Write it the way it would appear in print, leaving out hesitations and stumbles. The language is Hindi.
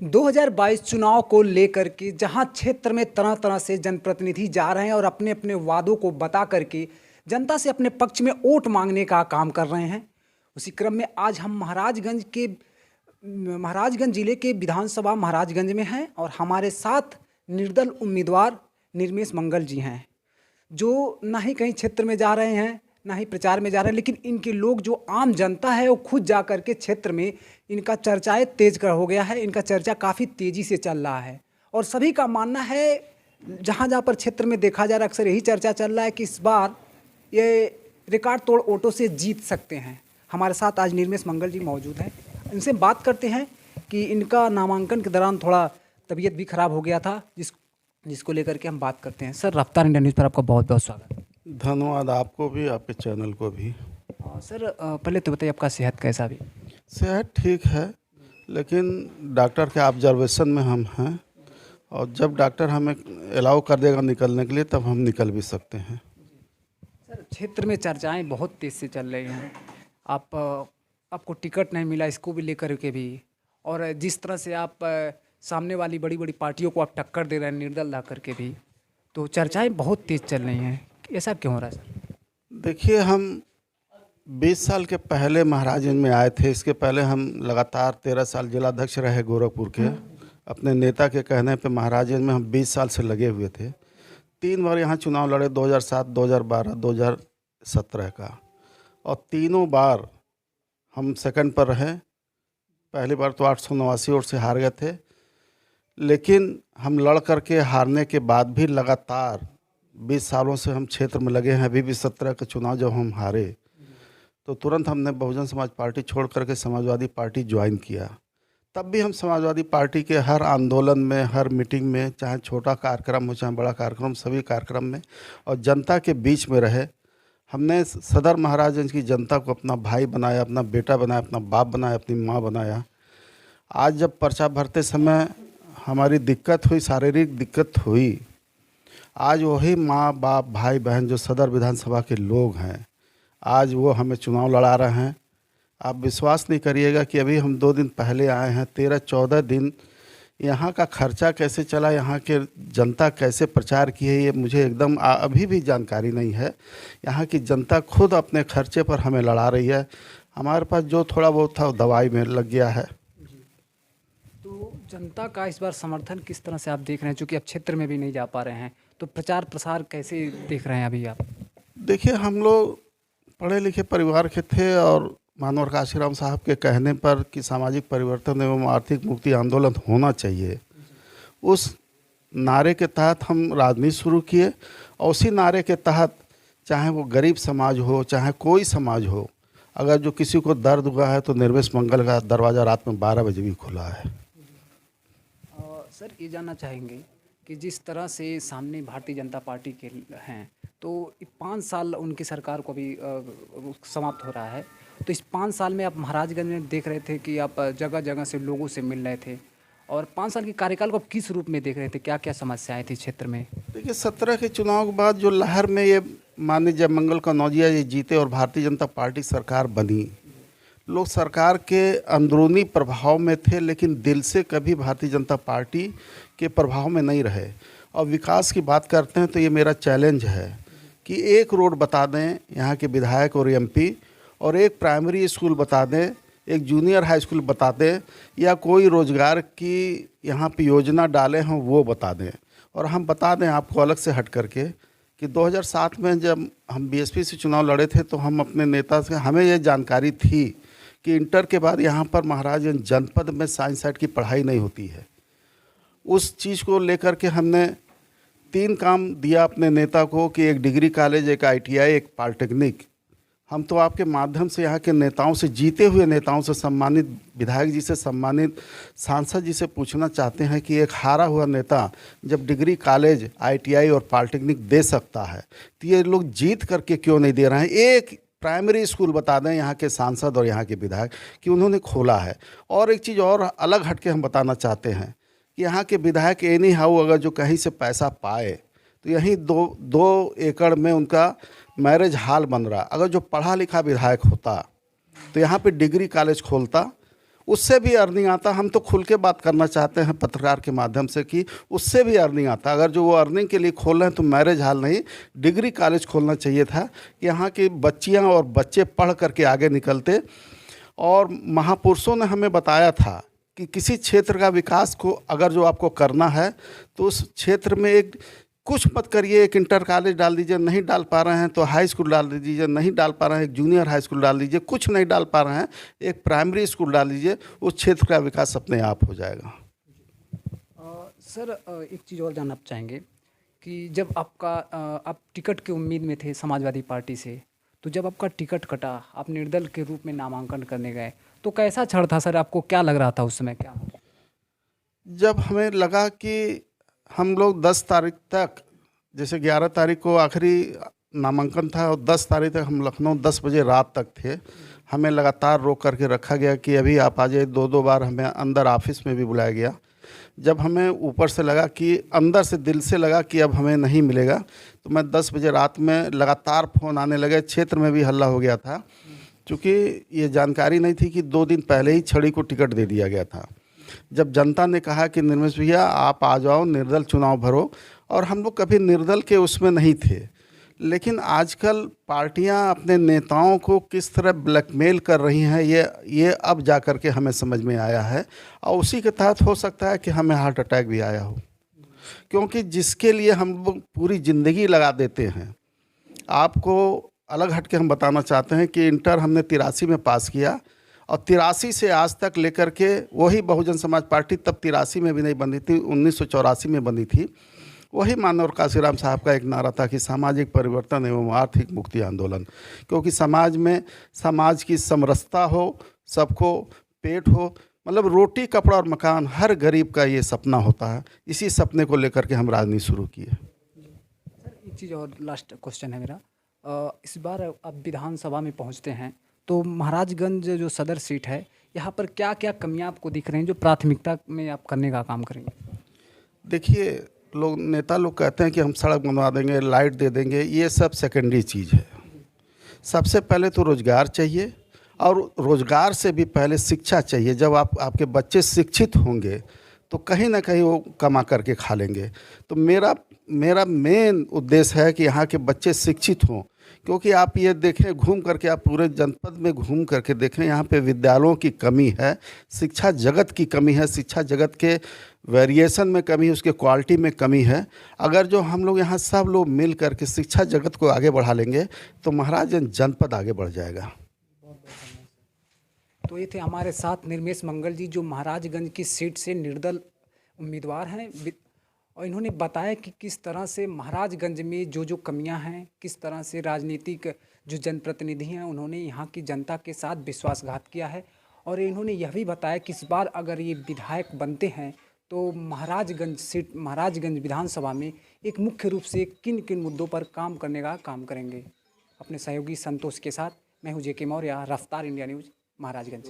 2022 चुनाव को लेकर के जहां क्षेत्र में तरह तरह से जनप्रतिनिधि जा रहे हैं और अपने अपने वादों को बता करके जनता से अपने पक्ष में वोट मांगने का काम कर रहे हैं। उसी क्रम में आज हम महाराजगंज जिले के विधानसभा महाराजगंज में हैं और हमारे साथ निर्दल उम्मीदवार निर्मेश मंगल जी हैं, जो ना ही कहीं क्षेत्र में जा रहे हैं ना ही प्रचार में जा रहे हैं, लेकिन इनके लोग जो आम जनता है वो खुद जा कर के क्षेत्र में इनका चर्चाएं तेज कर हो गया है। इनका चर्चा काफ़ी तेज़ी से चल रहा है और सभी का मानना है, जहाँ जहाँ पर क्षेत्र में देखा जा रहा है अक्सर यही चर्चा चल रहा है कि इस बार ये रिकॉर्ड तोड़ वोटों से जीत सकते हैं। हमारे साथ आज निर्मेश मंगल जी मौजूद हैं, इनसे बात करते हैं कि इनका नामांकन के दौरान थोड़ा तबीयत भी खराब हो गया था, जिसको लेकर के हम बात करते हैं। सर, रफ्तार इंडिया न्यूज़ पर आपका बहुत बहुत स्वागत है। धन्यवाद आपको भी, आपके चैनल को भी। सर, पहले तो बताइए आपका सेहत कैसा भी? सेहत ठीक है, लेकिन डॉक्टर के ऑब्जर्वेशन में हम हैं और जब डॉक्टर हमें अलाउ कर देगा निकलने के लिए तब हम निकल भी सकते हैं। सर, क्षेत्र में चर्चाएं बहुत तेज़ से चल रही हैं। आपको टिकट नहीं मिला, इसको भी लेकर के भी, और जिस तरह से आप सामने वाली बड़ी बड़ी पार्टियों को आप टक्कर दे रहे हैं निर्दल ला करके भी, तो चर्चाएं बहुत तेज़ चल रही हैं। ऐसा क्यों हो रहा है सर? देखिए, हम 20 साल के पहले महाराजगंज में आए थे। इसके पहले हम लगातार 13 साल जिलाध्यक्ष रहे गोरखपुर के। अपने नेता के कहने पे महाराजगंज में हम 20 साल से लगे हुए थे। 3 बार यहाँ चुनाव लड़े, 2007, 2012, 2017 का, और तीनों बार हम सेकंड पर रहे। पहली बार तो 889 वोट से हार गए थे, लेकिन हम लड़ करके हारने के बाद भी लगातार 20 सालों से हम क्षेत्र में लगे हैं। अभी भी 17 का चुनाव जब हम हारे तो तुरंत हमने बहुजन समाज पार्टी छोड़ करके समाजवादी पार्टी ज्वाइन किया। तब भी हम समाजवादी पार्टी के हर आंदोलन में, हर मीटिंग में, चाहे छोटा कार्यक्रम हो चाहे बड़ा कार्यक्रम, सभी कार्यक्रम में और जनता के बीच में रहे। हमने सदर महाराजगंज की जनता को अपना भाई बनाया, अपना बेटा बनाया, अपना बाप बनाया, अपनी माँ बनाया। आज जब पर्चा भरते समय हमारी दिक्कत हुई, शारीरिक दिक्कत हुई, आज वही माँ बाप भाई बहन जो सदर विधानसभा के लोग हैं, आज वो हमें चुनाव लड़ा रहे हैं। आप विश्वास नहीं करिएगा कि अभी हम 2 दिन पहले आए हैं, 13-14 दिन यहाँ का खर्चा कैसे चला, यहाँ के जनता कैसे प्रचार की है, ये मुझे एकदम अभी भी जानकारी नहीं है। यहाँ की जनता खुद अपने खर्चे पर हमें लड़ा रही है। हमारे पास जो थोड़ा बहुत था वो दवाई में लग गया है। तो जनता का इस बार समर्थन किस तरह से आप देख रहे हैं? चूँकि आप क्षेत्र में भी नहीं जा पा रहे हैं, तो प्रचार प्रसार कैसे देख रहे हैं अभी आप? देखिए, हम लोग पढ़े लिखे परिवार के थे और मानवर काशीराम साहब के कहने पर कि सामाजिक परिवर्तन एवं आर्थिक मुक्ति आंदोलन होना चाहिए, उस नारे के तहत हम राजनीति शुरू किए। और उसी नारे के तहत चाहे वो गरीब समाज हो चाहे कोई समाज हो, अगर जो किसी को दर्द हुआ है तो निर्मेश मंगल का दरवाज़ा रात में 12 बजे भी खुला है। सर, ये जानना चाहेंगे कि जिस तरह से सामने भारतीय जनता पार्टी के हैं, तो 5 साल उनकी सरकार को भी समाप्त हो रहा है, तो इस 5 साल में आप महाराजगंज में देख रहे थे कि आप जगह जगह से लोगों से मिल रहे थे, और 5 साल के कार्यकाल को आप किस रूप में देख रहे थे? क्या क्या समस्याएं थी क्षेत्र में? देखिए, 17 के चुनाव के बाद जो लहर में ये माननीय जयमंगल कनौजिया जी जीते और भारतीय जनता पार्टी सरकार बनी, लोग सरकार के अंदरूनी प्रभाव में थे, लेकिन दिल से कभी भारतीय जनता पार्टी के प्रभाव में नहीं रहे। और विकास की बात करते हैं तो ये मेरा चैलेंज है कि एक रोड बता दें यहाँ के विधायक और एमपी, और एक प्राइमरी स्कूल बता दें, एक जूनियर हाई स्कूल बता दें, या कोई रोजगार की यहाँ पे योजना डाले हों वो बता दें। और हम बता दें आपको अलग से हट करके कि 2007 में जब हम बीएसपी से चुनाव लड़े थे तो हम अपने नेता से, हमें ये जानकारी थी कि इंटर के बाद यहाँ पर महाराजगंज जनपद में साइंस साइड की पढ़ाई नहीं होती है। उस चीज़ को लेकर के हमने 3 काम दिया अपने नेता को कि एक डिग्री कॉलेज, एक आईटीआई, एक पॉलिटेक्निक। हम तो आपके माध्यम से यहाँ के नेताओं से, जीते हुए नेताओं से, सम्मानित विधायक जी से, सम्मानित सांसद जी से पूछना चाहते हैं कि एक हारा हुआ नेता जब डिग्री कॉलेज, आईटीआई और पॉलिटेक्निक दे सकता है तो ये लोग जीत करके क्यों नहीं दे रहे हैं? एक प्राइमरी स्कूल बता दें यहाँ के सांसद और यहाँ के विधायक कि उन्होंने खोला है। और एक चीज़ और अलग हट के हम बताना चाहते हैं कि यहाँ के विधायक एनी हाउ अगर जो कहीं से पैसा पाए तो यहीं 2 एकड़ में उनका मैरिज हॉल बन रहा। अगर जो पढ़ा लिखा विधायक होता तो यहाँ पे डिग्री कॉलेज खोलता उससे भी अर्निंग आता। हम तो खुल के बात करना चाहते हैं पत्रकार के माध्यम से कि उससे भी अर्निंग आता। अगर जो वो अर्निंग के लिए खोल रहे हैं तो मैरिज हॉल नहीं, डिग्री कॉलेज खोलना चाहिए था कि यहाँ की बच्चियाँ और बच्चे पढ़ करके आगे निकलते। और महापुरुषों ने हमें बताया था कि किसी क्षेत्र का विकास को अगर जो आपको करना है तो उस क्षेत्र में एक कुछ मत करिए, एक इंटर कॉलेज डाल दीजिए, नहीं डाल पा रहे हैं तो हाई स्कूल डाल दीजिए, नहीं डाल पा रहे हैं एक जूनियर हाई स्कूल डाल दीजिए, कुछ नहीं डाल पा रहे हैं एक प्राइमरी स्कूल डाल दीजिए, उस क्षेत्र का विकास अपने आप हो जाएगा। सर एक चीज़ और जानना चाहेंगे कि जब आपका आप टिकट की उम्मीद में थे समाजवादी पार्टी से, तो जब आपका टिकट कटा, आप निर्दल के रूप में नामांकन करने गए, तो कैसा क्षण था सर? आपको क्या लग रहा था उस समय? क्या जब हमें लगा कि हम लोग 10 तारीख तक, जैसे 11 तारीख को आखिरी नामांकन था और 10 तारीख तक हम लखनऊ 10 बजे रात तक थे, हमें लगातार रोक करके रखा गया कि अभी आप आ जाइए। 2 बार हमें अंदर ऑफिस में भी बुलाया गया। जब हमें ऊपर से लगा कि अंदर से दिल से लगा कि अब हमें नहीं मिलेगा, तो मैं 10 बजे रात में लगातार फ़ोन आने लगे। क्षेत्र में भी हल्ला हो गया था, क्योंकि ये जानकारी नहीं थी कि 2 दिन पहले ही छड़ी को टिकट दे दिया गया था। जब जनता ने कहा कि निर्मेश भैया आप आ जाओ, निर्दल चुनाव भरो, और हम लोग कभी निर्दल के उसमें नहीं थे, लेकिन आजकल पार्टियां अपने नेताओं को किस तरह ब्लैकमेल कर रही हैं ये अब जा कर के हमें समझ में आया है। और उसी के तहत हो सकता है कि हमें हार्ट अटैक भी आया हो, क्योंकि जिसके लिए हम लोग पूरी ज़िंदगी लगा देते हैं। आपको अलग हट के हम बताना चाहते हैं कि इंटर हमने 83 में पास किया, और 83 से आज तक लेकर के वही बहुजन समाज पार्टी तब 83 में भी नहीं बनी थी, 1984 में बनी थी। वही मानव काशीराम साहब का एक नारा था कि सामाजिक परिवर्तन एवं आर्थिक मुक्ति आंदोलन, क्योंकि समाज में समाज की समरसता हो, सबको पेट हो, मतलब रोटी कपड़ा और मकान हर गरीब का ये सपना होता है। इसी सपने को लेकर के हम राजनीति शुरू किए। सर एक चीज़ और लास्ट क्वेश्चन है मेरा। इस बार आप विधानसभा में पहुंचते हैं, तो महाराजगंज जो सदर सीट है, यहाँ पर क्या क्या कमियां आपको दिख रही हैं जो प्राथमिकता में आप करने का काम करेंगे? देखिए, नेता लोग कहते हैं कि हम सड़क बनवा देंगे, लाइट दे देंगे, ये सब सेकेंडरी चीज़ है। सबसे पहले तो रोज़गार चाहिए, और रोज़गार से भी पहले शिक्षा चाहिए। जब आपके बच्चे शिक्षित होंगे तो कहीं ना कहीं वो कमा करके खा लेंगे। तो मेरा मेन उद्देश्य है कि यहाँ के बच्चे शिक्षित हों, क्योंकि आप ये देखें घूम करके, आप पूरे जनपद में घूम करके देखें, यहाँ पे विद्यालयों की कमी है, शिक्षा जगत की कमी है, शिक्षा जगत के वेरिएशन में कमी है, उसके क्वालिटी में कमी है। अगर जो हम लोग यहाँ सब लोग मिल करके शिक्षा जगत को आगे बढ़ा लेंगे तो महाराजगंज जनपद आगे बढ़ जाएगा। तो ये थे हमारे साथ निर्मेश मंगल जी, जो महाराजगंज की सीट से निर्दल उम्मीदवार हैं, और इन्होंने बताया कि किस तरह से महाराजगंज में जो कमियां हैं, किस तरह से राजनीतिक जो जनप्रतिनिधि हैं उन्होंने यहाँ की जनता के साथ विश्वासघात किया है। और इन्होंने यह भी बताया कि इस बार अगर ये विधायक बनते हैं तो महाराजगंज विधानसभा में एक मुख्य रूप से किन किन मुद्दों पर काम करने का काम करेंगे। अपने सहयोगी संतोष के साथ मैं हूं जेके मौर्य, रफ्तार इंडिया न्यूज़, महाराजगंज।